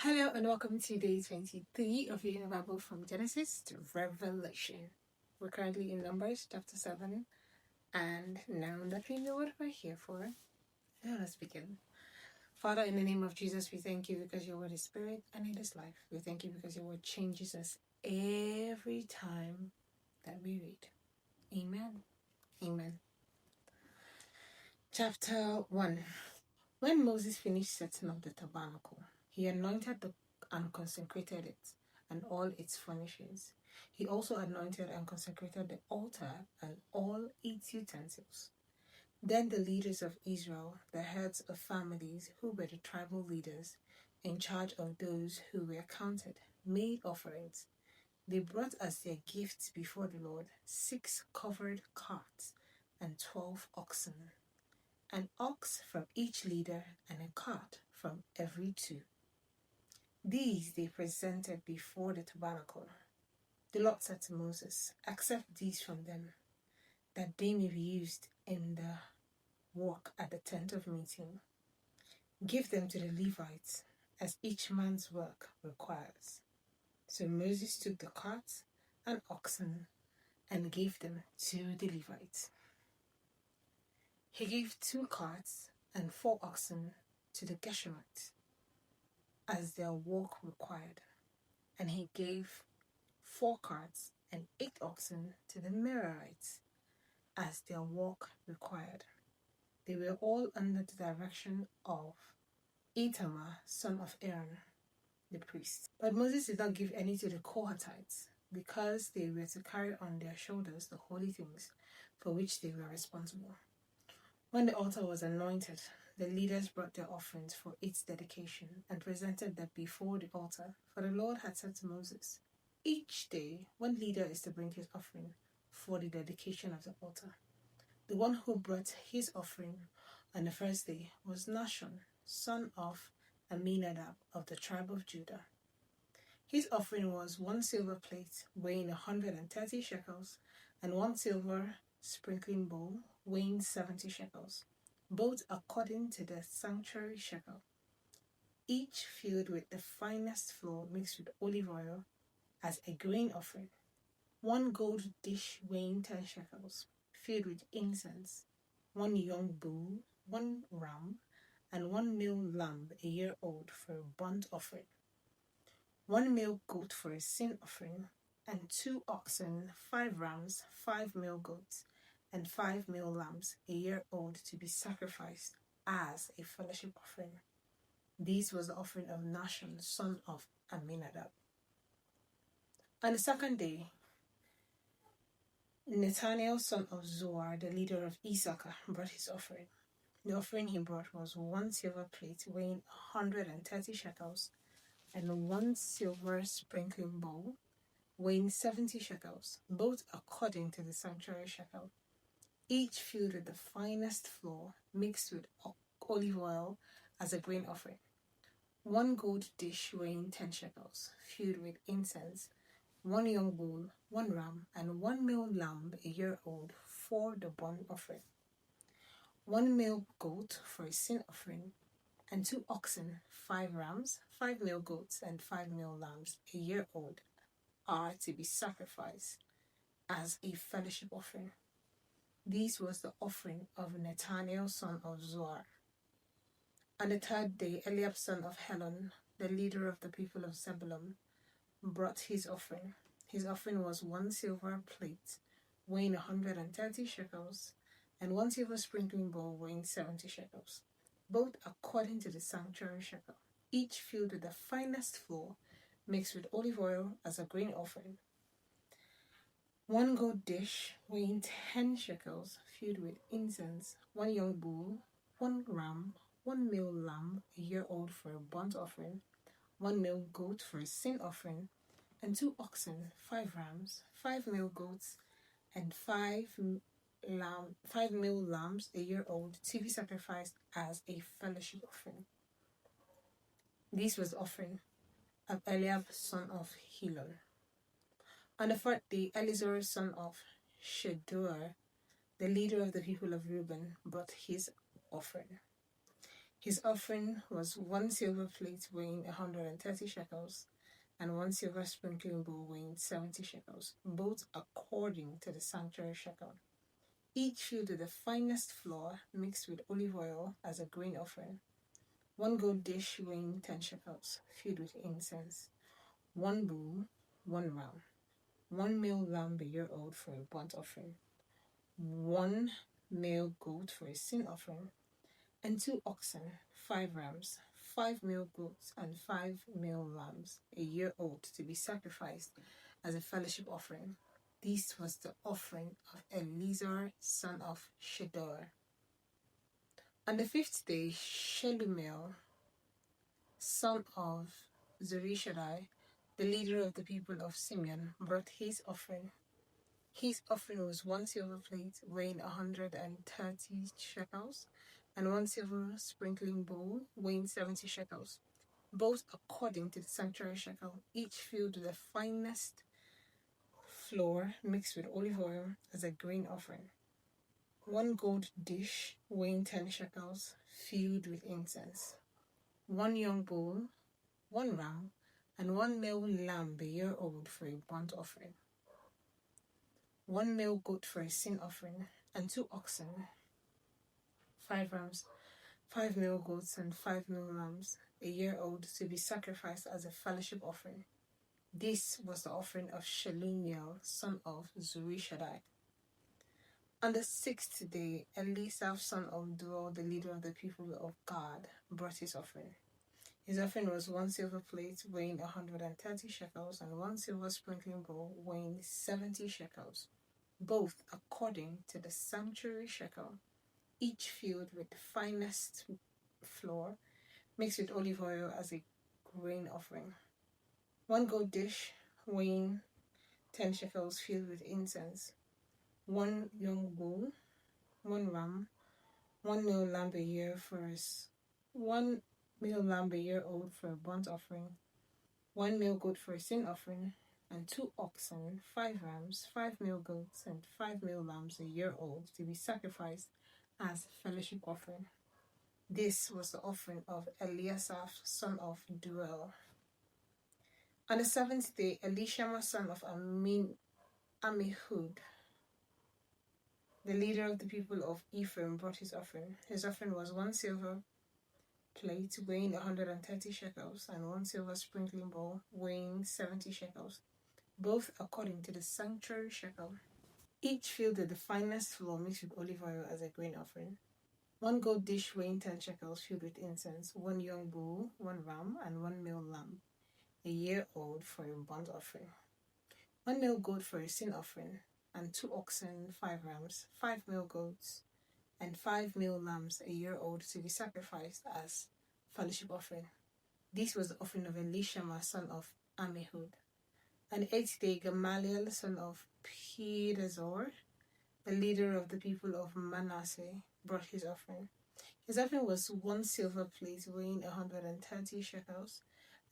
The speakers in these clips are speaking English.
Hello and welcome to day 23 of reading the Bible from Genesis to Revelation. We're currently in Numbers chapter 7, and now that we know what we're here for, let us begin. Father, in the name of Jesus, we thank you because your word is spirit and it is life. We thank you because your word changes us every time that we read. Amen. Amen. Chapter 1. When Moses finished setting up the tabernacle, he anointed and consecrated it and all its furnishings. He also anointed and consecrated the altar and all its utensils. Then the leaders of Israel, the heads of families who were the tribal leaders in charge of those who were counted, made offerings. They brought as their gifts before the Lord 6 covered carts and 12 oxen, an ox from each leader and a cart from every 2. These they presented before the tabernacle. The Lord said to Moses, "Accept these from them, that they may be used in the work at the tent of meeting. Give them to the Levites, as each man's work requires." So Moses took the carts and oxen and gave them to the Levites. He gave 2 carts and 4 oxen to the Gershonites, as their work required, and he gave 4 carts and 8 oxen to the Merarites, as their work required. They were all under the direction of Itamar, son of Aaron, the priest. But Moses did not give any to the Kohathites, because they were to carry on their shoulders the holy things for which they were responsible. When the altar was anointed, the leaders brought their offerings for its dedication and presented them before the altar, for the Lord had said to Moses, "Each day one leader is to bring his offering for the dedication of the altar." The one who brought his offering on the first day was Nahshon, son of Amminadab of the tribe of Judah. His offering was 1 silver plate weighing 130 shekels and 1 silver sprinkling bowl weighing 70 shekels, both according to the sanctuary shekel, each filled with the finest flour mixed with olive oil as a grain offering. 1 gold dish weighing 10 shekels, filled with incense, 1 young bull, 1 ram, and 1 male lamb a year old for a burnt offering, 1 male goat for a sin offering, and 2 oxen, 5 rams, 5 male goats, and 5 male lambs a year old to be sacrificed as a fellowship offering. This was the offering of Nahshon, son of Amminadab. On the second day, Nathanael, son of Zoar, the leader of Issachar, brought his offering. The offering he brought was 1 silver plate weighing 130 shekels, and 1 silver sprinkling bowl weighing 70 shekels, both according to the sanctuary shekel, each filled with the finest flour mixed with olive oil as a grain offering. 1 gold dish weighing 10 shekels, filled with incense, 1 young bull, 1 ram, and 1 male lamb a year old for the burnt offering. 1 male goat for a sin offering, and 2 oxen, 5 rams, 5 male goats, and 5 male lambs a year old are to be sacrificed as a fellowship offering. This was the offering of Nathanael, son of Zoar. On the third day, Eliab, son of Helon, the leader of the people of Zebulun, brought his offering. His offering was 1 silver plate weighing 130 shekels, and 1 silver sprinkling bowl weighing 70 shekels, both according to the sanctuary shekel, each filled with the finest flour mixed with olive oil as a grain offering. 1 gold dish weighing 10 shekels, filled with incense, 1 young bull, 1 ram, 1 male lamb a year old for a burnt offering, 1 male goat for a sin offering, and 2 oxen, 5 rams, 5 male goats, and 5 male lambs a year old to be sacrificed as a fellowship offering. This was the offering of Eliab, son of Helon. On the fourth day, Elizur, son of Shedeur, the leader of the people of Reuben, brought his offering. His offering was 1 silver plate weighing 130 shekels, and 1 silver sprinkling bowl weighing 70 shekels, both according to the sanctuary shekel, each filled with the finest flour mixed with olive oil as a grain offering. 1 gold dish weighing 10 shekels, filled with incense. 1 bull, 1 ram. 1 male lamb a year old for a burnt offering. 1 male goat for a sin offering. And 2 oxen, 5 rams, 5 male goats, and 5 male lambs a year old to be sacrificed as a fellowship offering. This was the offering of Eleazar, son of Shedeur. On the 5th day, Shelumiel, son of Zurishaddai, the leader of the people of Simeon, brought his offering. His offering was 1 silver plate weighing 130 shekels, and 1 silver sprinkling bowl weighing 70 shekels, both according to the sanctuary shekel, each filled with the finest flour mixed with olive oil as a grain offering. 1 gold dish weighing 10 shekels, filled with incense. 1 young bull, 1 ram, and 1 male lamb a year old for a burnt offering. 1 male goat for a sin offering, and 2 oxen, 5 rams, 5 male goats, and 5 male lambs a year old to be sacrificed as a fellowship offering. This was the offering of Shelumiel, son of Zurishaddai. On the 6th day, Eliasaph, son of Deuel, the leader of the people of Gad, brought his offering. His offering was 1 silver plate weighing 130 shekels, and 1 silver sprinkling bowl weighing 70 shekels, both according to the sanctuary shekel, each filled with the finest flour mixed with olive oil as a grain offering. 1 gold dish weighing 10 shekels filled with incense. 1 young bull, 1 ram, 1 male lamb a year old for a burnt offering, 1 male goat for a sin offering, and 2 oxen, 5 rams, 5 male goats, and 5 male lambs a year old to be sacrificed as fellowship offering. This was the offering of Eliasaph, son of Deuel. On the 7th day, Elishama, son of Ammihud, the leader of the people of Ephraim, brought his offering. His offering was 1 silver plate weighing 130 shekels, and 1 silver sprinkling bowl weighing 70 shekels, both according to the sanctuary shekel, each filled with the finest flour mixed with olive oil as a grain offering. 1 gold dish weighing 10 shekels filled with incense, 1 young bull, 1 ram, and 1 male lamb a year old for a burnt offering. 1 male goat for a sin offering, and 2 oxen, 5 rams, 5 male goats, and 5 male lambs a year old to be sacrificed as fellowship offering. This was the offering of Elishama, son of Ammihud. On the 8th day, Gamaliel, son of Pedazur, the leader of the people of Manasseh, brought his offering. His offering was 1 silver plate weighing 130 shekels,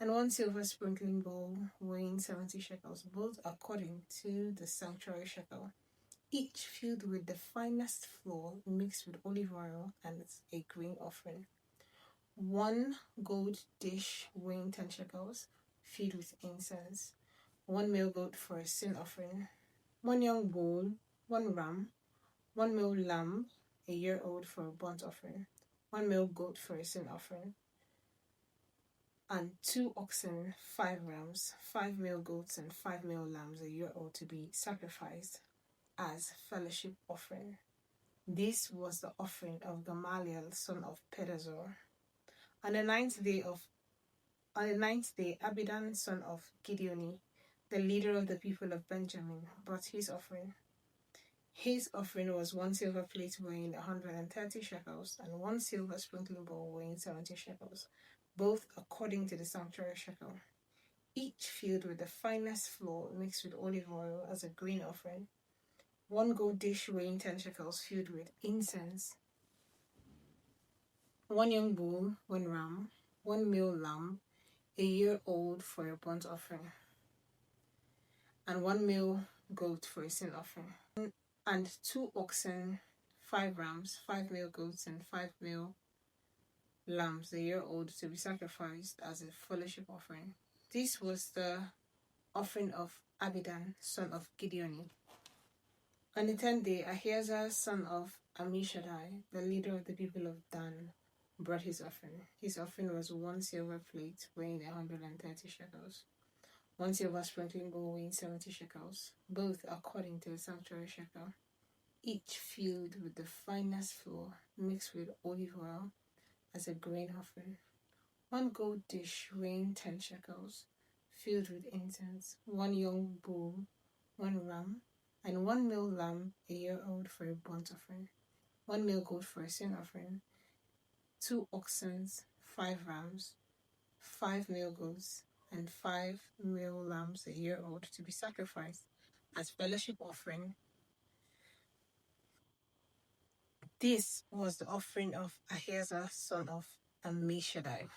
and 1 silver sprinkling bowl weighing 70 shekels, both according to the sanctuary shekel, each filled with the finest flour mixed with olive oil as a grain offering. 1 gold dish weighing 10 shekels, filled with incense. 1 male goat for a sin offering. 1 young bull, 1 ram, 1 male lamb a year old for a burnt offering. 1 male goat for a sin offering, and 2 oxen, 5 rams, 5 male goats, and 5 male lambs a year old to be sacrificed as fellowship offering. This was the offering of Gamaliel, son of Pedazur. On the ninth day, Abidan, son of Gideoni, the leader of the people of Benjamin, brought his offering. His offering was 1 silver plate weighing 130 shekels, and 1 silver sprinkling bowl weighing 70 shekels, both according to the sanctuary shekel, each filled with the finest flour mixed with olive oil as a grain offering. 1 gold dish weighing 10 shekels filled with incense. 1 young bull, 1 ram, 1 male lamb a year old for a burnt offering, and 1 male goat for a sin offering, and 2 oxen, 5 rams, 5 male goats, and 5 male lambs a year old to be sacrificed as a fellowship offering. This was the offering of Abidan, son of Gideoni. On the 10th day, Ahiezer, son of Ammishaddai, the leader of the people of Dan, brought his offering. His offering was 1 silver plate weighing 130 shekels, 1 silver sprinkling bowl weighing 70 shekels, both according to the sanctuary shekel, each filled with the finest flour mixed with olive oil as a grain offering. 1 gold dish weighing 10 shekels, filled with incense, 1 young bull, 1 ram, and 1 male lamb a year old for a burnt offering, 1 male goat for a sin offering, 2 oxen, 5 rams, 5 male goats, and 5 male lambs a year old to be sacrificed as fellowship offering. This was the offering of Ahiezer, son of Ammishaddai.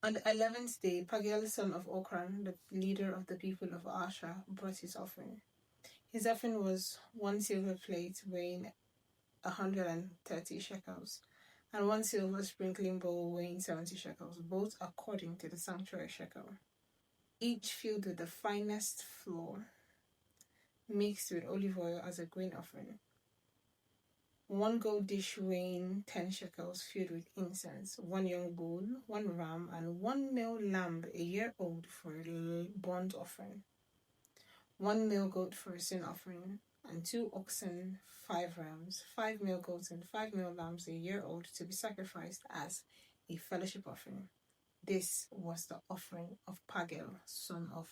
On the 11th day, Pagiel, son of Okran, the leader of the people of Asher, brought his offering. His offering was 1 silver plate weighing 130 shekels, and 1 silver sprinkling bowl weighing 70 shekels, both according to the sanctuary shekel, each filled with the finest flour mixed with olive oil as a grain offering. 1 gold dish weighing 10 shekels filled with incense, 1 young bull, 1 ram, and 1 male lamb a year old for a burnt offering, 1 male goat for a sin offering, and 2 oxen, 5 rams, 5 male goats, and 5 male lambs a year old to be sacrificed as a fellowship offering. This was the offering of Pagiel, son of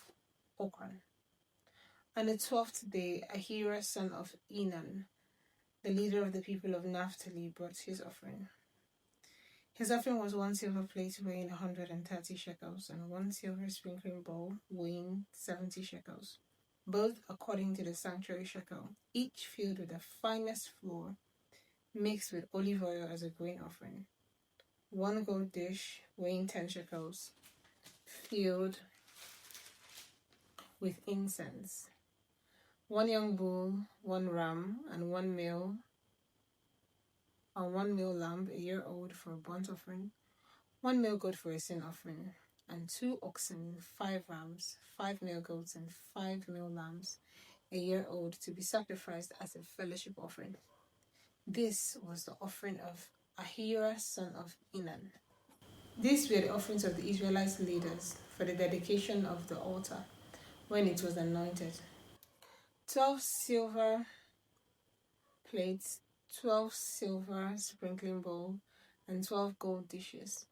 Okran. On the 12th day, Ahira, son of Enan, the leader of the people of Naphtali, brought his offering. His offering was 1 silver plate weighing 130 shekels, and 1 silver sprinkling bowl weighing 70 shekels, both according to the sanctuary shekel, each filled with the finest flour mixed with olive oil as a grain offering. 1 gold dish weighing 10 shekels, filled with incense. 1 young bull, 1 ram, and 1 male lamb a year old for a burnt offering, 1 male goat for a sin offering, and 2 oxen, 5 rams, 5 male goats, and 5 male lambs a year old to be sacrificed as a fellowship offering. This was the offering of Ahira, son of Enan. These were the offerings of the Israelite leaders for the dedication of the altar when it was anointed. 12 silver plates, 12 silver sprinkling bowl, and 12 gold dishes.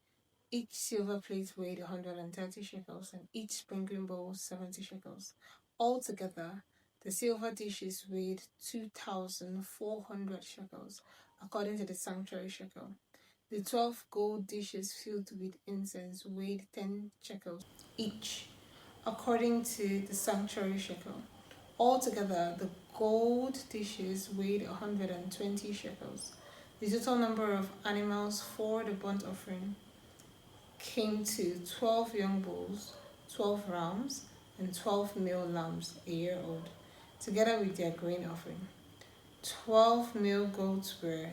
Each silver plate weighed 130 shekels, and each sprinkling bowl 70 shekels. Altogether, the silver dishes weighed 2,400 shekels, according to the sanctuary shekel. The 12 gold dishes filled with incense weighed 10 shekels each, according to the sanctuary shekel. Altogether, the gold dishes weighed 120 shekels. The total number of animals for the burnt offering came to 12 young bulls, 12 rams, and 12 male lambs a year old, together with their grain offering. 12 male goats were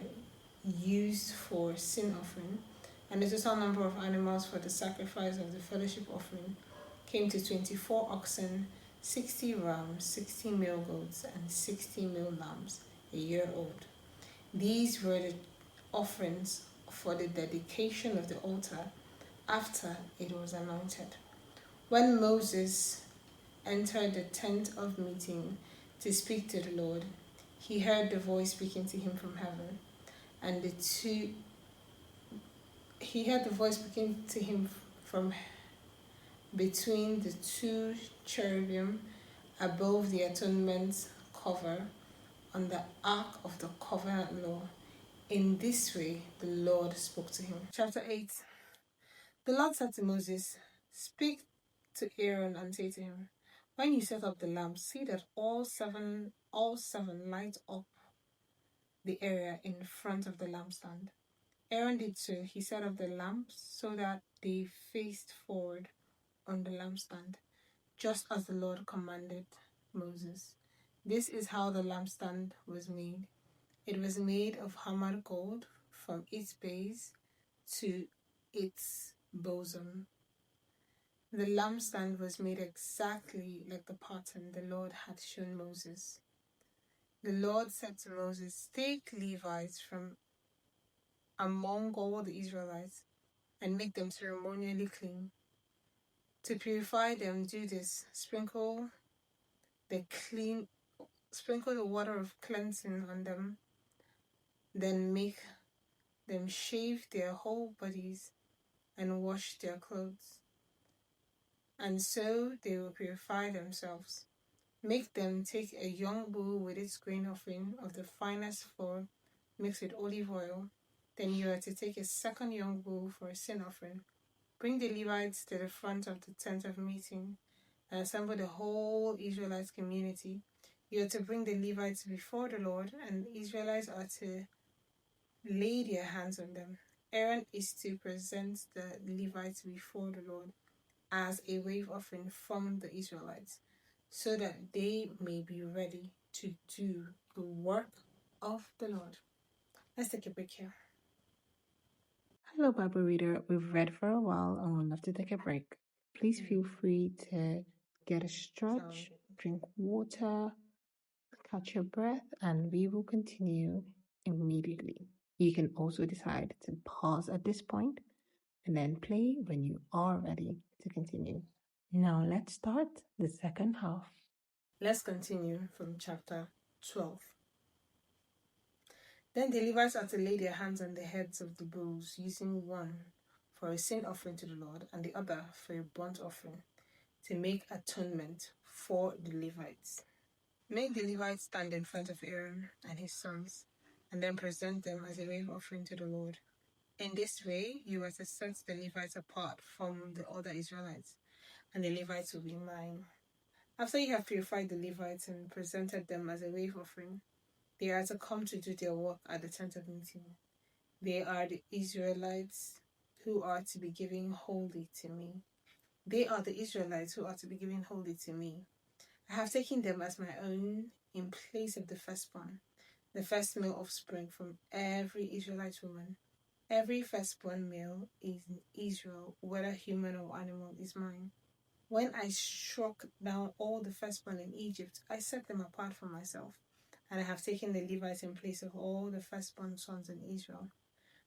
used for sin offering, and the total number of animals for the sacrifice of the fellowship offering came to 24 oxen, 60 rams, 60 male goats, and 60 male lambs a year old. These were the offerings for the dedication of the altar after it was anointed. When Moses entered the tent of meeting to speak to the Lord, he heard the voice speaking to him from heaven, and he heard the voice speaking to him from between the 2 cherubim above the atonement cover on the ark of the covenant law. In this way, the Lord spoke to him. Chapter 8. The Lord said to Moses, "Speak to Aaron and say to him, when you set up the lamps, see that all seven light up the area in front of the lampstand." Aaron did so. He set up the lamps so that they faced forward on the lampstand, just as the Lord commanded Moses. This is how the lampstand was made. It was made of hammered gold from its base to its bosom. The lampstand was made exactly like the pattern the Lord had shown Moses. The Lord said to Moses, "Take Levites from among all the Israelites and make them ceremonially clean. To purify them, do this: sprinkle the water of cleansing on them, then make them shave their whole bodies and wash their clothes, and so they will purify themselves. Make them take a young bull with its grain offering of the finest flour mixed with olive oil. Then you are to take a second young bull for a sin offering. Bring the Levites to the front of the tent of meeting and assemble the whole Israelite community. You are to bring the Levites before the Lord, and the Israelites are to lay their hands on them. Aaron is to present the Levites before the Lord as a wave offering from the Israelites, so that they may be ready to do the work of the Lord." Let's take a break here. Hello, Bible reader. We've read for a while and we'd love to take a break. Please feel free to get a stretch, drink water, catch your breath, and we will continue immediately. You can also decide to pause at this point and then play when you are ready to continue. Now let's start the second half. Let's continue from chapter 12. Then the Levites are to lay their hands on the heads of the bulls, using one for a sin offering to the Lord and the other for a burnt offering, to make atonement for the Levites. Make the Levites stand in front of Aaron and his sons, and then present them as a wave offering to the Lord. In this way, you are to set the Levites apart from the other Israelites, and the Levites will be mine. After you have purified the Levites and presented them as a wave offering, they are to come to do their work at the tent of meeting. They are the Israelites who are to be given wholly to me. They are the Israelites who are to be given wholly to me. I have taken them as my own in place of the firstborn, the first male offspring from every Israelite woman. Every firstborn male in Israel, whether human or animal, is mine. When I struck down all the firstborn in Egypt, I set them apart for myself, and I have taken the Levites in place of all the firstborn sons in Israel,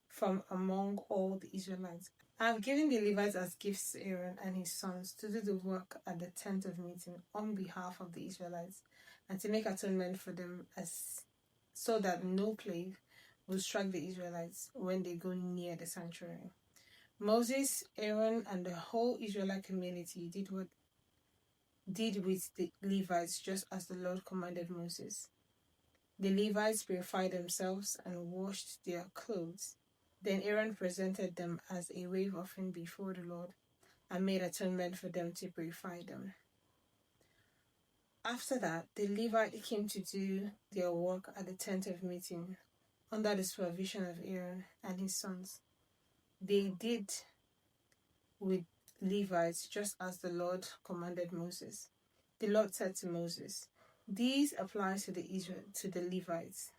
from among all the Israelites. I have given the Levites as gifts to Aaron and his sons to do the work at the tent of meeting on behalf of the Israelites, and to make atonement for them, so that no plague will strike the Israelites when they go near the sanctuary. Moses, Aaron, and the whole Israelite community did with the Levites just as the Lord commanded Moses. The Levites purified themselves and washed their clothes. Then Aaron presented them as a wave offering before the Lord and made atonement for them to purify them. After that, the Levites came to do their work at the tent of meeting under the supervision of Aaron and his sons. They did with Levites just as the Lord commanded Moses. The Lord said to Moses, "These apply to the Levites.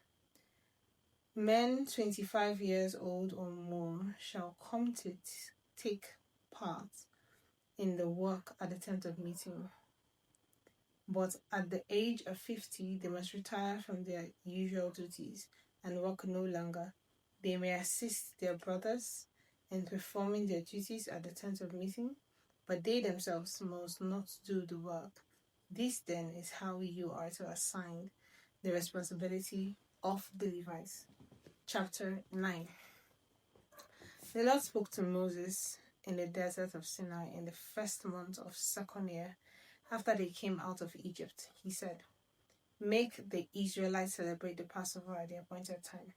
Men 25 years old or more shall come to take part in the work at the tent of meeting. But at the age of 50, they must retire from their usual duties and work no longer. They may assist their brothers in performing their duties at the tent of meeting, but they themselves must not do the work. This then is how you are to assign the responsibility of the Levites." Chapter 9. The Lord spoke to Moses in the desert of Sinai in the first month of second year after they came out of Egypt. He said, "Make the Israelites celebrate the Passover at the appointed time.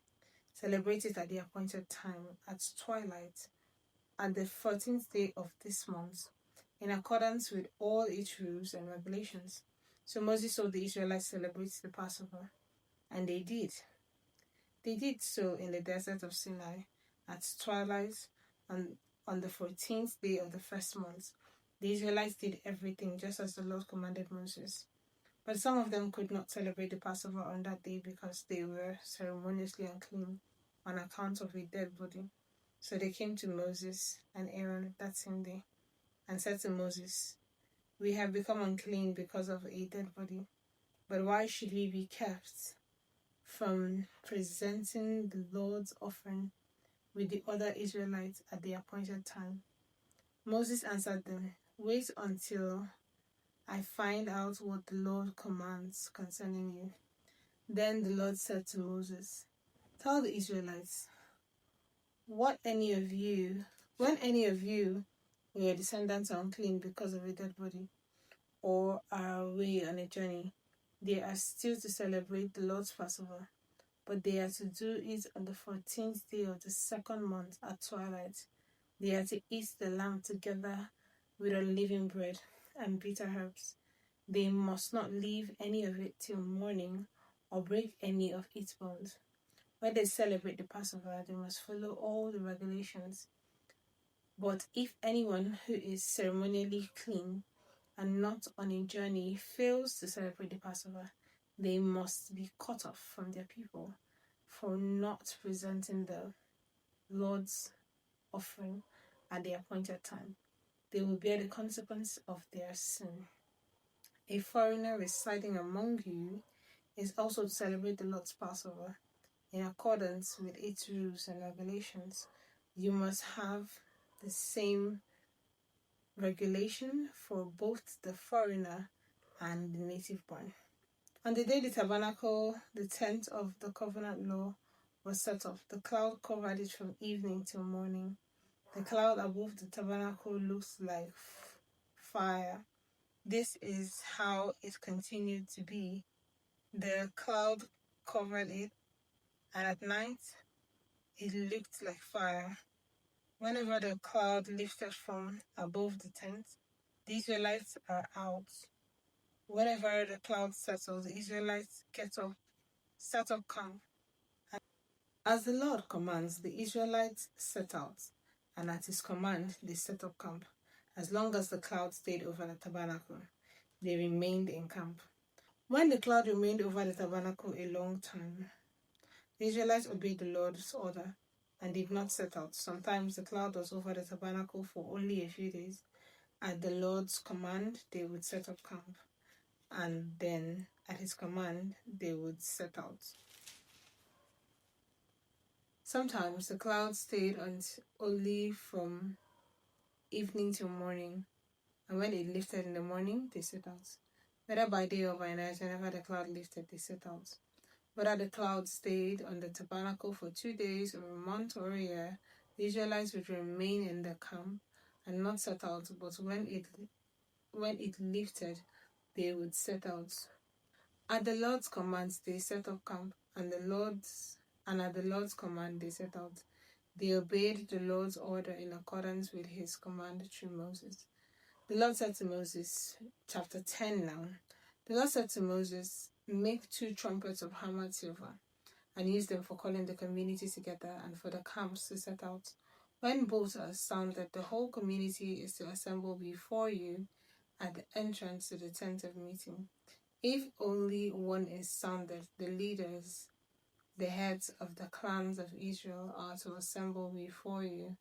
Celebrate it at the appointed time at twilight, at the 14th day of this month, in accordance with all its rules and regulations." So Moses saw the Israelites celebrate the Passover, and they did. They did so in the desert of Sinai at twilight on the 14th day of the first month. The Israelites did everything just as the Lord commanded Moses. But some of them could not celebrate the Passover on that day because they were ceremoniously unclean on account of a dead body. So they came to Moses and Aaron that same day and said to Moses, "We have become unclean because of a dead body. But why should we be kept from presenting the Lord's offering with the other Israelites at the appointed time?" Moses answered them, "Wait until I find out what the Lord commands concerning you." Then the Lord said to Moses, "Tell the Israelites, when any of you or your descendants are unclean because of a dead body, or are away on a journey, they are still to celebrate the Lord's Passover, but they are to do it on the 14th day of the second month at twilight. They are to eat the lamb together with unleavened bread and bitter herbs. They must not leave any of it till morning or break any of its bones. When they celebrate the Passover, they must follow all the regulations. But if anyone who is ceremonially clean and not on a journey fails to celebrate the Passover, they must be cut off from their people for not presenting the Lord's offering at the appointed time. They will bear the consequence of their sin. A foreigner residing among you is also to celebrate the Lord's Passover in accordance with its rules and regulations. You must have the same regulation for both the foreigner and the native born. On the day the tabernacle, the tent of the covenant law, was set up, the cloud covered it from evening till morning. The cloud above the tabernacle looks like fire. This is how it continued to be. The cloud covered it, and at night it looked like fire. Whenever the cloud lifted from above the tent, the Israelites are out. Whenever the cloud settles, the Israelites set up camp. As the Lord commands, the Israelites set out, and at his command they set up camp. As long as the cloud stayed over the tabernacle, they remained in camp. When the cloud remained over the tabernacle a long time, the Israelites obeyed the Lord's order and did not set out. Sometimes the cloud was over the tabernacle for only a few days. At the Lord's command, they would set up camp, and then at his command, they would set out. Sometimes the cloud stayed only from evening till morning, and when it lifted in the morning, they set out. Whether by day or by night, whenever the cloud lifted, they set out. Whether the cloud stayed on the tabernacle for 2 days or a month or a year, the Israelites would remain in the camp and not set out, but when it lifted, they would set out. At the Lord's command, they set up camp, and at the Lord's command, they set out. They obeyed the Lord's order in accordance with his command through Moses. The Lord said to Moses, chapter 10 now. The Lord said to Moses, "Make 2 trumpets of hammered silver and use them for calling the community together and for the camps to set out. When both are sounded, the whole community is to assemble before you at the entrance to the tent of meeting. If only one is sounded, the leaders, the heads of the clans of Israel, are to assemble before you.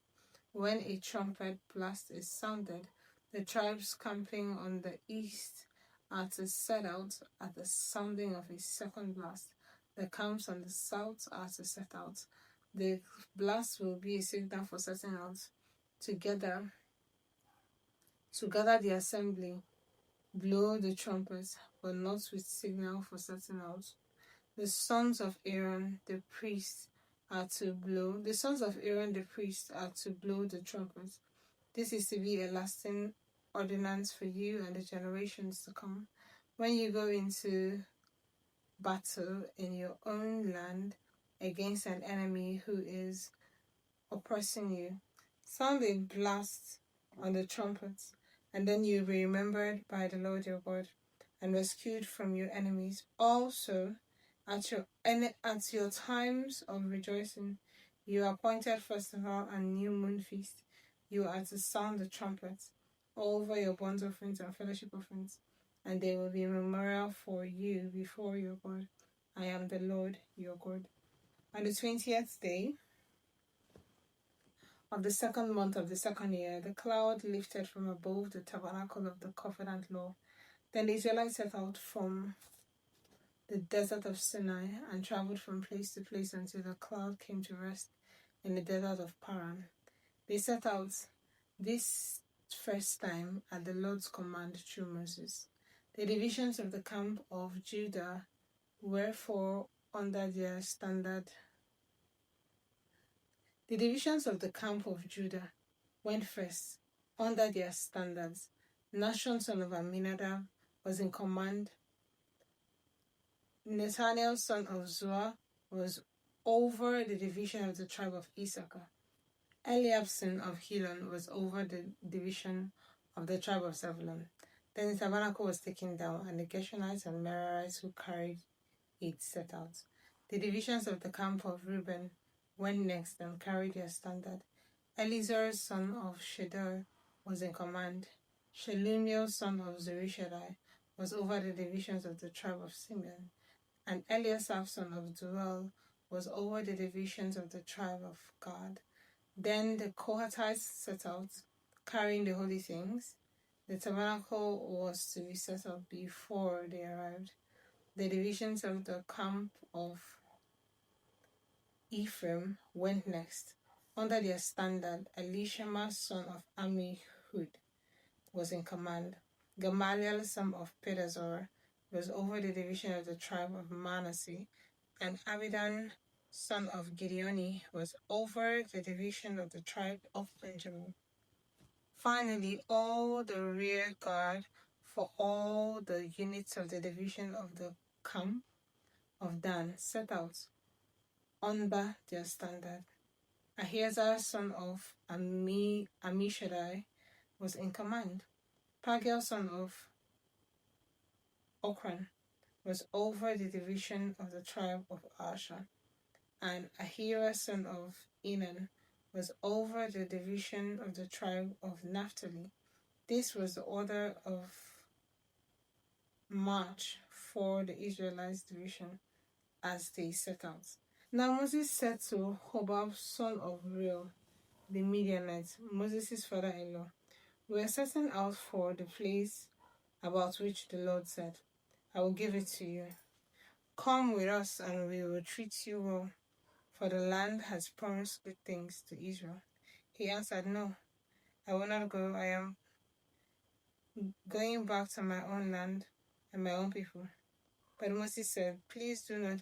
When a trumpet blast is sounded, the tribes camping on the east are to set out at the sounding of a second blast. The camps on the south are to set out. The blast will be a signal for setting out. To gather the assembly, blow the trumpets, but not with signal for setting out. The sons of Aaron the priest are to blow. The sons of Aaron the priest are to blow the trumpets. This is to be a lasting ordinance for you and the generations to come. When you go into battle in your own land against an enemy who is oppressing you, sound a blast on the trumpets, and then you will be remembered by the Lord your God and rescued from your enemies. Also, at your times of rejoicing, your appointed festival and new moon feast, you are to sound the trumpets over your burnt offerings and fellowship offerings, and they will be a memorial for you before your God. I am the Lord your God. On the 20th day of the 2nd month of the 2nd year, the cloud lifted from above the tabernacle of the covenant law. Then the Israelites set out from the desert of Sinai and traveled from place to place until the cloud came to rest in the desert of Paran. They set out this first time at the Lord's command through Moses. The divisions of the camp of Judah were four under their standard. The divisions of the camp of Judah went first under their standards. Nashon, son of Amminadab, was in command. Nathanael, son of Zuar, was over the division of the tribe of Issachar. Eliab, son of Helon, was over the division of the tribe of Zebulun. Then the tabernacle was taken down, and the Gershonites and Merarites who carried it set out. The divisions of the camp of Reuben went next and carried their standard. Elizur, son of Shedeur, was in command. Shelumiel, son of Zurishaddai, was over the divisions of the tribe of Simeon. And Eliasaph, son of Duel, was over the divisions of the tribe of Gad. Then the Kohathites set out, carrying the holy things. The tabernacle was to be set up before they arrived. The divisions of the camp of Ephraim went next. Under their standard, Elishama, son of Ammihud, was in command. Gamaliel, son of Pedazur, was over the division of the tribe of Manasseh, and Abidan, son of Gideoni, was over the division of the tribe of Benjamin. Finally, all the rear guard for all the units of the division of the camp of Dan set out under their standard. Ahiezer, son of Ammishaddai, was in command. Pagiel, son of Okran, was over the division of the tribe of Asher, and Ahira, son of Enan, was over the division of the tribe of Naphtali. This was the order of march for the Israelites' division as they set out. Now Moses said to Hobab, son of Reuel, the Midianite, Moses' father-in-law, "We are setting out for the place about which the Lord said, 'I will give it to you.' Come with us and we will treat you well, for the land has promised good things to Israel." He answered, "No, I will not go. I am going back to my own land and my own people." But Moses said, Please do not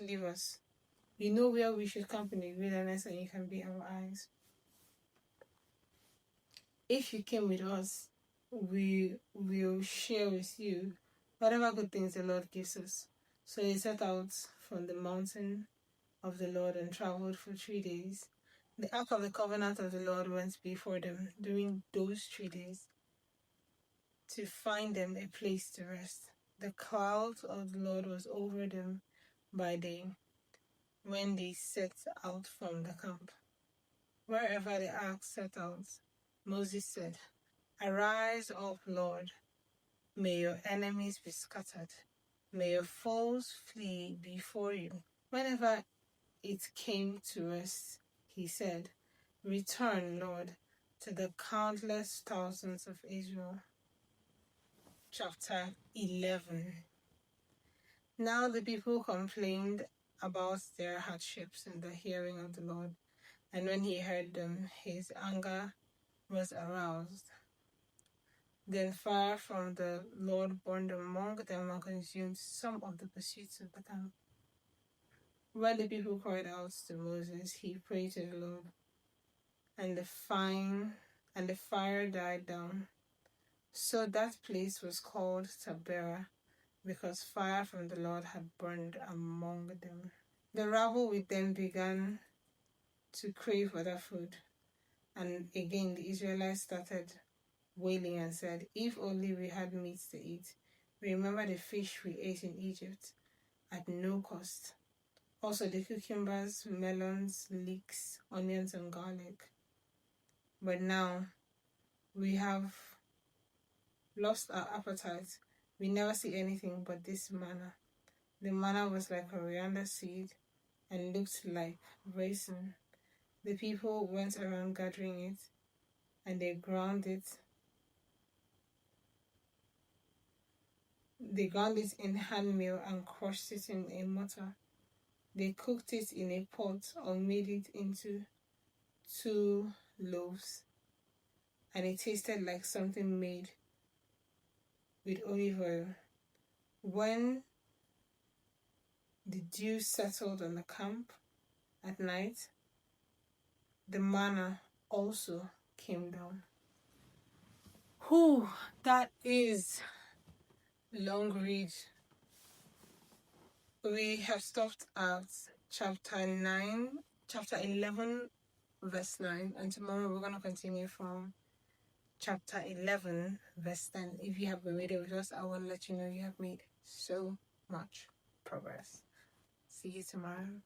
leave us. We know where we should camp in the wilderness, and you can be our eyes. If you came with us, we will share with you whatever good things the Lord gives us." So they set out from the mountain of the Lord and traveled for 3 days. The ark of the covenant of the Lord went before them during those 3 days to find them a place to rest. The cloud of the Lord was over them by day when they set out from the camp. Wherever the ark set out, Moses said, "Arise up, Lord. May your enemies be scattered. May your foes flee before you." Whenever it came to rest, he said, "Return, Lord, to the countless thousands of Israel." Chapter 11. Now the people complained about their hardships in the hearing of the Lord, and when he heard them, his anger was aroused. Then fire from the Lord burned among them and consumed some of the pursuits of the camp. When the people cried out to Moses, he prayed to the Lord, and the fire died down. So that place was called Taberah, because fire from the Lord had burned among them. The rabble with them began to crave other food, and again the Israelites started wailing and said, "If only we had meat to eat. Remember the fish we ate in Egypt at no cost. Also the cucumbers, melons, leeks, onions, and garlic. But now we have lost our appetite. We never see anything but this manna." The manna was like coriander seed and looked like raisin. The people went around gathering it, and they ground it. They ground it in hand mill and crushed it in a mortar. They cooked it in a pot or made it into 2 loaves, and it tasted like something made with olive oil. When the dew settled on the camp at night, the manna also came down. Whew, that is a long read. We have stopped at chapter 11, verse 9, and tomorrow we're going to continue from chapter 11, verse 10. If you have been reading with us, I will let you know you have made so much progress. See you tomorrow.